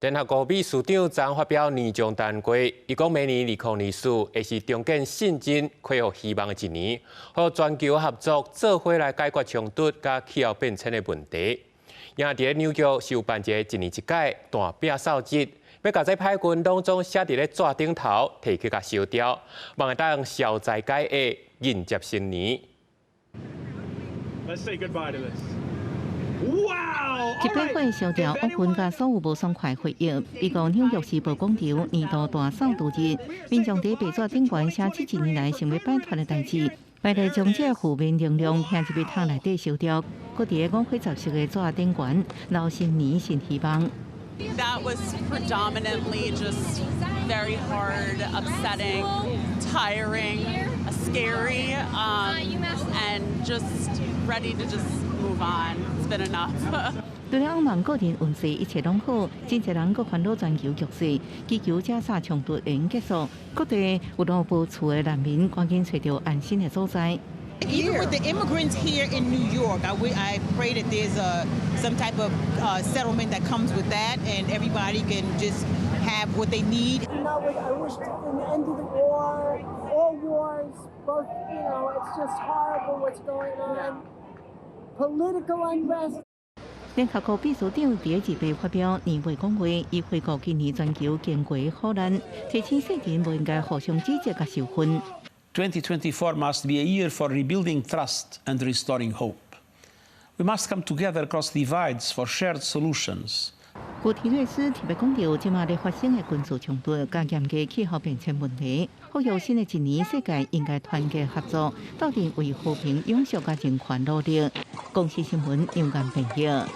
联合国秘书长昨发表年终谈话，伊讲明年2024会是重建信心、恢复希望的一年，和全球合作做伙来解决冲突甲气候变迁的问题。也伫纽约受办一个一年一届大摒扫日，要甲这歹军拢总写伫咧纸顶头，摕去甲烧掉，望会当消灾解厄，迎接新年。Let's say goodbye to this. Wow! 一百块烧掉恶棍甲所有无爽快回忆。美国纽约时报广场年度大扫除日，民众伫白纸顶悬写这一年来想要摆脱的代志，为了将这负面能量向一笔桶内底烧掉，搁伫个五灰十色的纸顶悬，留新年新希望。That was predominantly just very hard, upsetting, tiring, scary, and just ready to just move on. It's been enough. 除了希望个人运势一切拢好，真侪人搁烦恼全球局势，祈求这场冲突会用结束。各地有老无厝的难民赶紧找到安心的所在。Even with the immigrants here in New York, I pray that there's some type of settlement that comes with that, and everybody can just have what they need. I wish an end to the war, all wars, both, it's just horrible what's going on. Political unrest. 联合国秘书长第2日发表年尾讲话，伊回顾今年全球经过苦难，提醒世人不应该互相指责甲受分。2024 must be a year for rebuilding trust and restoring hope. We must come together across divides for shared solutions. 古提瑞斯特别讲到，即马咧发生的军事冲突、加严嘅气候变迁问题，呼吁新的一年世界应该团结合作，斗阵为和平、永续甲人权努力。公司新闻杨干报道。